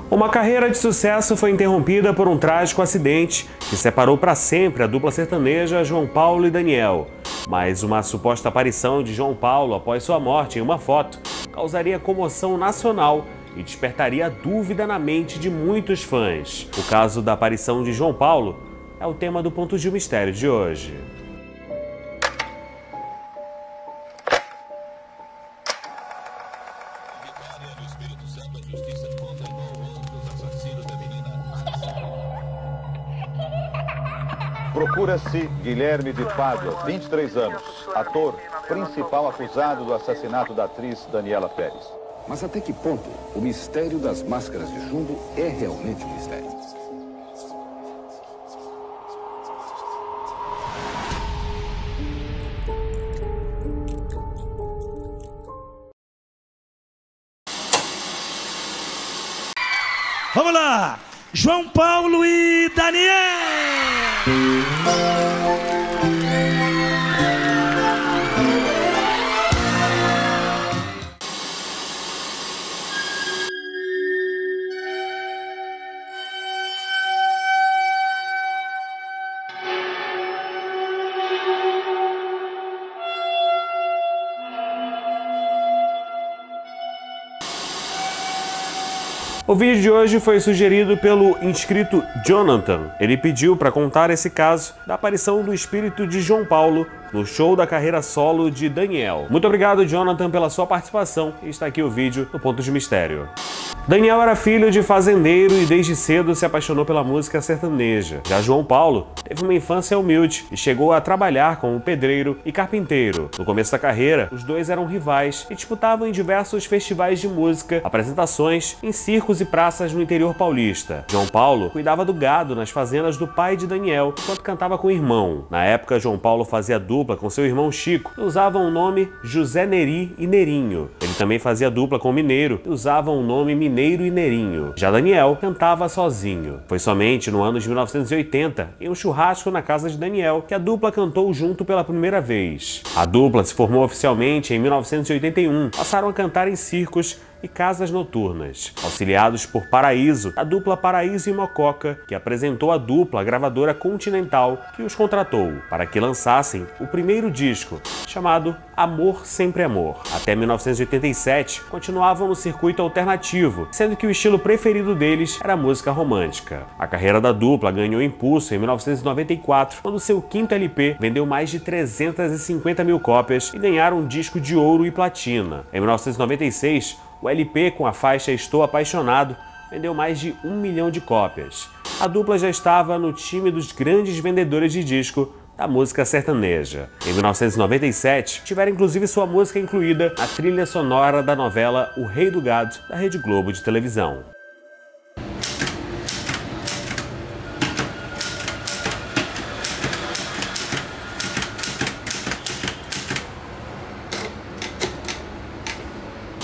Uma carreira de sucesso foi interrompida por um trágico acidente que separou para sempre a dupla sertaneja João Paulo e Daniel. Mas uma suposta aparição de João Paulo após sua morte em uma foto causaria comoção nacional e despertaria dúvida na mente de muitos fãs. O caso da aparição de João Paulo é o tema do Ponto de Mistério de hoje. Procura-se Guilherme de Pádua, 23 anos, ator, principal acusado do assassinato da atriz Daniela Pérez. Mas até que ponto o mistério das máscaras de chumbo é realmente um mistério? Vamos lá! João Paulo e Daniel! O vídeo de hoje foi sugerido pelo inscrito Jonathan. Ele pediu para contar esse caso da aparição do espírito de João Paulo no show da carreira solo de Daniel. Muito obrigado, Jonathan, pela sua participação, e está aqui o vídeo do Ponto de Mistério. Daniel era filho de fazendeiro e desde cedo se apaixonou pela música sertaneja. Já João Paulo teve uma infância humilde e chegou a trabalhar como pedreiro e carpinteiro. No começo da carreira, os dois eram rivais e disputavam em diversos festivais de música, apresentações em circos e praças no interior paulista. João Paulo cuidava do gado nas fazendas do pai de Daniel, enquanto cantava com o irmão. Na época, João Paulo fazia dupla com seu irmão Chico e usavam o nome José Neri e Nerinho. Ele também fazia dupla com o Mineiro e usavam o nome Mineiro e Nerinho. Já Daniel cantava sozinho. Foi somente no ano de 1980, em um churrasco na casa de Daniel, que a dupla cantou junto pela primeira vez. A dupla se formou oficialmente em 1981. Passaram a cantar em circos e casas noturnas. Auxiliados por Paraíso, a dupla Paraíso e Mococa, que apresentou a dupla à gravadora Continental, que os contratou para que lançassem o primeiro disco, chamado Amor Sempre Amor. Até 1987, continuavam no circuito alternativo, sendo que o estilo preferido deles era a música romântica. A carreira da dupla ganhou impulso em 1994, quando seu quinto LP vendeu mais de 350 mil cópias e ganharam um disco de ouro e platina. Em 1996, o LP com a faixa Estou Apaixonado vendeu mais de 1 milhão de cópias. A dupla já estava no time dos grandes vendedores de disco da música sertaneja. Em 1997, tiveram inclusive sua música incluída na trilha sonora da novela O Rei do Gado, da Rede Globo de televisão.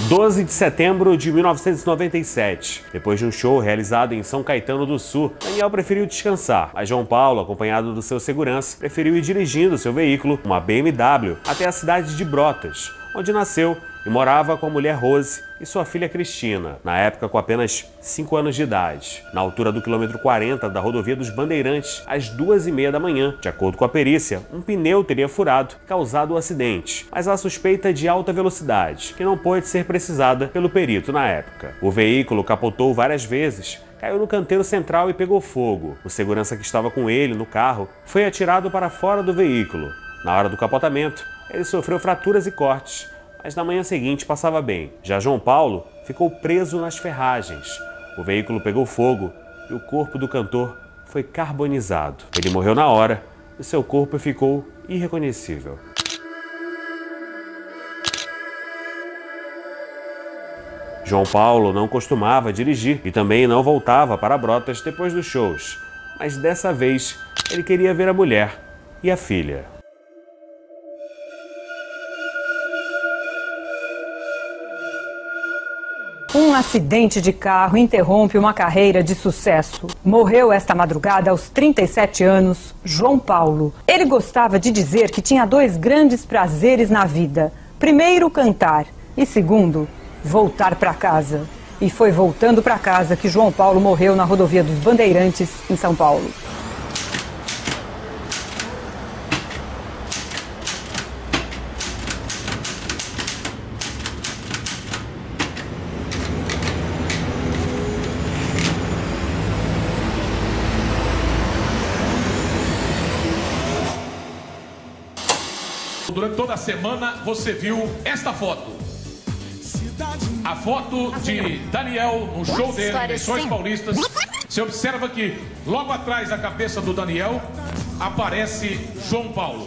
Em 12 de setembro de 1997, depois de um show realizado em São Caetano do Sul, Daniel preferiu descansar, mas João Paulo, acompanhado do seu segurança, preferiu ir dirigindo seu veículo, uma BMW, até a cidade de Brotas, onde nasceu e morava com a mulher Rose e sua filha Cristina, na época com apenas 5 anos de idade. Na altura do quilômetro 40 da rodovia dos Bandeirantes, às 2h30 da manhã, de acordo com a perícia, um pneu teria furado e causado o acidente, mas há suspeita de alta velocidade, que não pôde ser precisada pelo perito na época. O veículo capotou várias vezes, caiu no canteiro central e pegou fogo. O segurança que estava com ele no carro foi atirado para fora do veículo. Na hora do capotamento, ele sofreu fraturas e cortes, mas na manhã seguinte passava bem. Já João Paulo ficou preso nas ferragens. O veículo pegou fogo e o corpo do cantor foi carbonizado. Ele morreu na hora e seu corpo ficou irreconhecível. João Paulo não costumava dirigir e também não voltava para Brotas depois dos shows, mas dessa vez ele queria ver a mulher e a filha. Um acidente de carro interrompe uma carreira de sucesso. Morreu esta madrugada aos 37 anos, João Paulo. Ele gostava de dizer que tinha 2 grandes prazeres na vida. Primeiro, cantar. E segundo, voltar para casa. E foi voltando para casa que João Paulo morreu na rodovia dos Bandeirantes, em São Paulo. Durante toda a semana você viu esta foto. A foto de Daniel no show dele em Missões Paulistas. Você observa que logo atrás da cabeça do Daniel aparece João Paulo.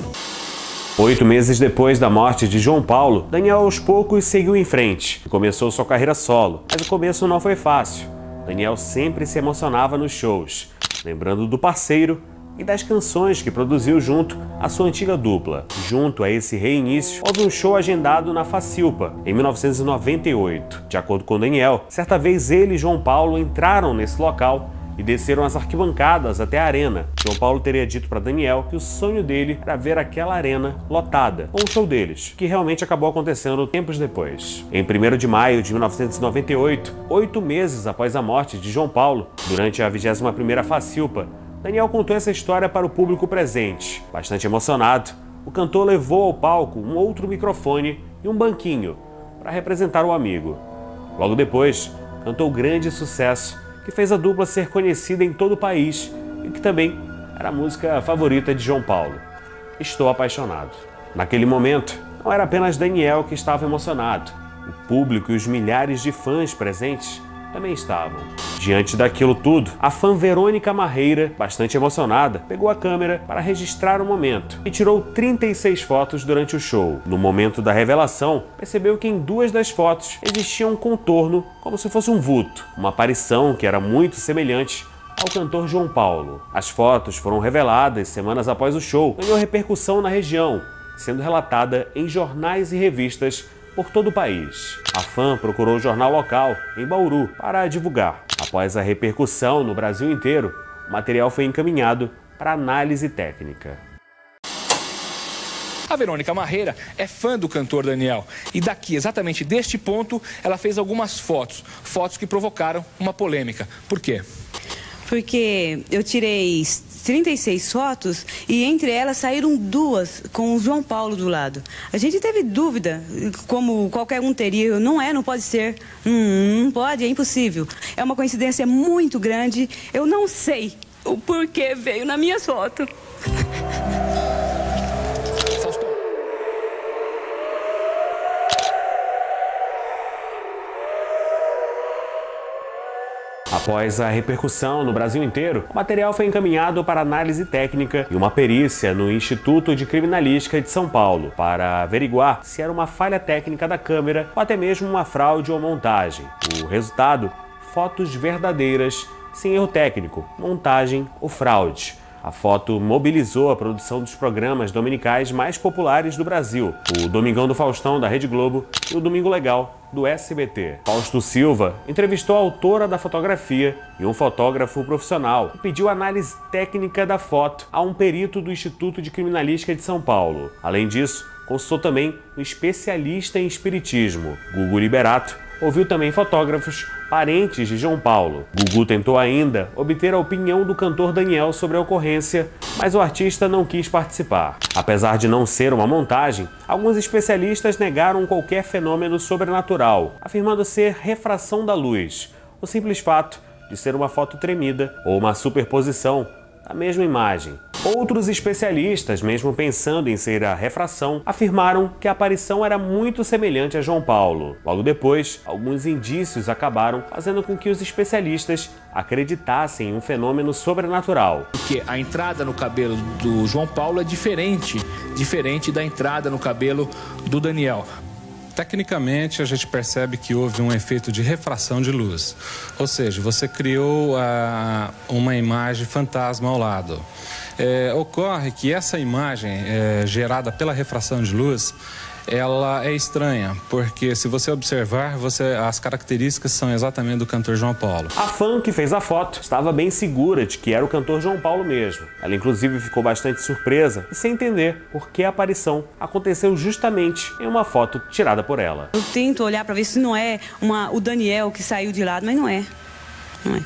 8 meses depois da morte de João Paulo, Daniel aos poucos seguiu em frente e começou sua carreira solo. Mas o começo não foi fácil. Daniel sempre se emocionava nos shows, lembrando do parceiro e das canções que produziu junto à sua antiga dupla. Junto a esse reinício, houve um show agendado na Facilpa, em 1998. De acordo com Daniel, certa vez ele e João Paulo entraram nesse local e desceram as arquibancadas até a arena. João Paulo teria dito para Daniel que o sonho dele era ver aquela arena lotada, com o show deles, que realmente acabou acontecendo tempos depois. Em 1º de maio de 1998, 8 meses após a morte de João Paulo, durante a 21ª Facilpa, Daniel contou essa história para o público presente. Bastante emocionado, o cantor levou ao palco um outro microfone e um banquinho para representar o amigo. Logo depois, cantou grande sucesso que fez a dupla ser conhecida em todo o país e que também era a música favorita de João Paulo, Estou Apaixonado. Naquele momento, não era apenas Daniel que estava emocionado. O público e os milhares de fãs presentes também estavam. Diante daquilo tudo, a fã Verônica Marreira, bastante emocionada, pegou a câmera para registrar o momento e tirou 36 fotos durante o show. No momento da revelação, percebeu que em 2 das fotos existia um contorno como se fosse um vulto, uma aparição que era muito semelhante ao cantor João Paulo. As fotos foram reveladas semanas após o show, ganhou repercussão na região, sendo relatada em jornais e revistas por todo o país. A fã procurou o jornal local, em Bauru, para divulgar. Após a repercussão no Brasil inteiro, o material foi encaminhado para análise técnica. A Verônica Marreira é fã do cantor Daniel e daqui, exatamente deste ponto, ela fez algumas fotos que provocaram uma polêmica. Por quê? Porque eu tirei 36 fotos e entre elas saíram 2 com o João Paulo do lado. A gente teve dúvida, como qualquer um teria, não pode ser, não pode, é impossível. É uma coincidência muito grande, eu não sei o porquê veio nas minhas fotos. Após a repercussão no Brasil inteiro, o material foi encaminhado para análise técnica e uma perícia no Instituto de Criminalística de São Paulo para averiguar se era uma falha técnica da câmera ou até mesmo uma fraude ou montagem. O resultado? Fotos verdadeiras, sem erro técnico, montagem ou fraude. A foto mobilizou a produção dos programas dominicais mais populares do Brasil, o Domingão do Faustão, da Rede Globo, e o Domingo Legal, do SBT. Fausto Silva entrevistou a autora da fotografia e um fotógrafo profissional e pediu análise técnica da foto a um perito do Instituto de Criminalística de São Paulo. Além disso, consultou também um especialista em espiritismo, Gugu Liberato. Ouviu também fotógrafos, parentes de João Paulo. Gugu tentou ainda obter a opinião do cantor Daniel sobre a ocorrência, mas o artista não quis participar. Apesar de não ser uma montagem, alguns especialistas negaram qualquer fenômeno sobrenatural, afirmando ser refração da luz, o simples fato de ser uma foto tremida ou uma superposição da mesma imagem. Outros especialistas, mesmo pensando em ser a refração, afirmaram que a aparição era muito semelhante a João Paulo. Logo depois, alguns indícios acabaram fazendo com que os especialistas acreditassem em um fenômeno sobrenatural. Porque a entrada no cabelo do João Paulo é diferente da entrada no cabelo do Daniel. Tecnicamente, a gente percebe que houve um efeito de refração de luz. Ou seja, você criou uma imagem fantasma ao lado. Ocorre que essa imagem gerada pela refração de luz, ela é estranha, porque se você observar, as características são exatamente do cantor João Paulo. A fã que fez a foto estava bem segura de que era o cantor João Paulo mesmo. Ela inclusive ficou bastante surpresa e sem entender por que a aparição aconteceu justamente em uma foto tirada por ela. Eu tento olhar para ver se não é o Daniel que saiu de lado, mas não é. Não é.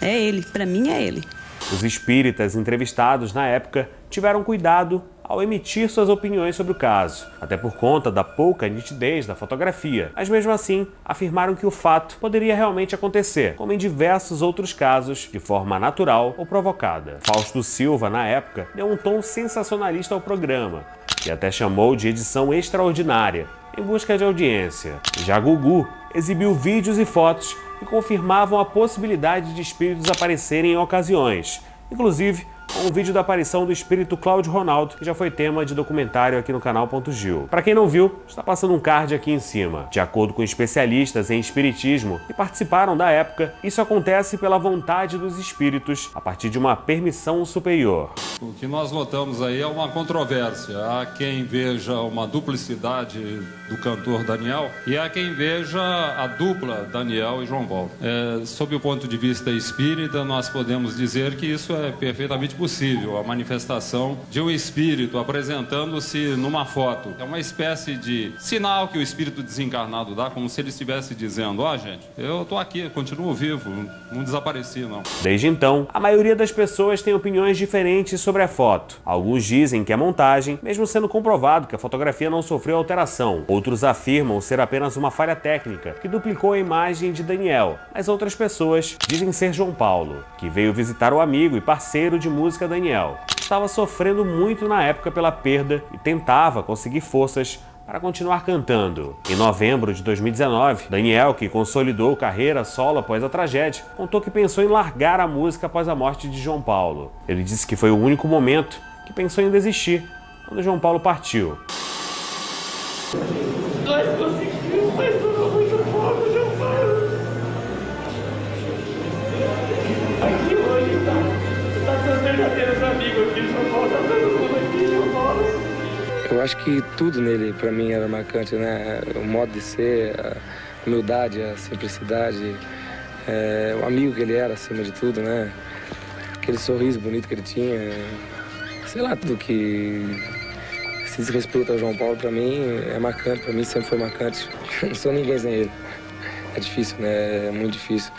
É ele, para mim é ele. Os espíritas entrevistados na época tiveram cuidado ao emitir suas opiniões sobre o caso, até por conta da pouca nitidez da fotografia, mas mesmo assim afirmaram que o fato poderia realmente acontecer, como em diversos outros casos, de forma natural ou provocada. Fausto Silva, na época, deu um tom sensacionalista ao programa, e até chamou de edição extraordinária, em busca de audiência. Já Gugu exibiu vídeos e fotos que confirmavam a possibilidade de espíritos aparecerem em ocasiões, inclusive com um vídeo da aparição do espírito Cláudio Ronaldo, que já foi tema de documentário aqui no canal Ponto Gil. Para quem não viu, está passando um card aqui em cima. De acordo com especialistas em espiritismo que participaram da época, isso acontece pela vontade dos espíritos, a partir de uma permissão superior. O que nós notamos aí é uma controvérsia. Há quem veja uma duplicidade do cantor Daniel e há quem veja a dupla Daniel e João Paulo. Sob o ponto de vista espírita, nós podemos dizer que isso é perfeitamente possível, a manifestação de um espírito apresentando-se numa foto. É uma espécie de sinal que o espírito desencarnado dá, como se ele estivesse dizendo: ó, gente, eu tô aqui, continuo vivo, não desapareci, não. Desde então, a maioria das pessoas tem opiniões diferentes sobre a foto. Alguns dizem que é montagem, mesmo sendo comprovado que a fotografia não sofreu alteração. Outros afirmam ser apenas uma falha técnica, que duplicou a imagem de Daniel. Mas outras pessoas dizem ser João Paulo, que veio visitar o amigo e parceiro de música Daniel. Estava sofrendo muito na época pela perda e tentava conseguir forças para continuar cantando. Em novembro de 2019, Daniel, que consolidou carreira solo após a tragédia, contou que pensou em largar a música após a morte de João Paulo. Ele disse que foi o único momento que pensou em desistir, quando João Paulo partiu. Nós conseguimos, mas durou muito pouco, João Paulo. Aqui hoje tá seus verdadeiros amigos aqui, João Paulo, tá todo mundo aqui, João Paulo. Eu acho que tudo nele, para mim, era marcante, né? O modo de ser, a humildade, a simplicidade, o amigo que ele era, acima de tudo, né? Aquele sorriso bonito que ele tinha, sei lá, tudo que se diz respeito ao João Paulo, para mim, é marcante, para mim sempre foi marcante. Não sou ninguém sem ele. É difícil, né? É muito difícil.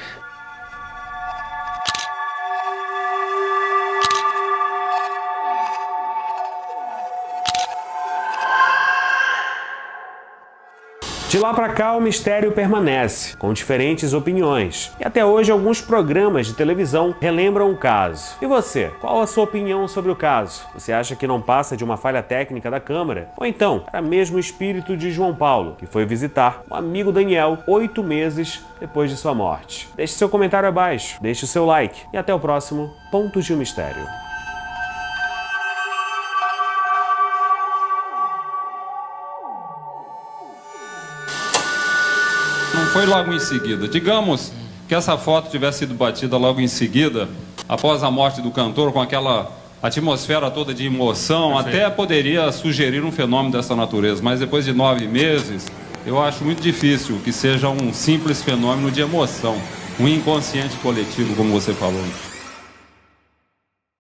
De lá pra cá, o mistério permanece, com diferentes opiniões. E até hoje, alguns programas de televisão relembram o caso. E você, qual a sua opinião sobre o caso? Você acha que não passa de uma falha técnica da câmera? Ou então, era mesmo o espírito de João Paulo, que foi visitar o amigo Daniel 8 meses depois de sua morte? Deixe seu comentário abaixo, deixe o seu like e até o próximo Ponto Gil Mistério. Não foi logo em seguida. Digamos que essa foto tivesse sido batida logo em seguida, após a morte do cantor, com aquela atmosfera toda de emoção, até poderia sugerir um fenômeno dessa natureza. Mas depois de 9 meses, eu acho muito difícil que seja um simples fenômeno de emoção, um inconsciente coletivo, como você falou.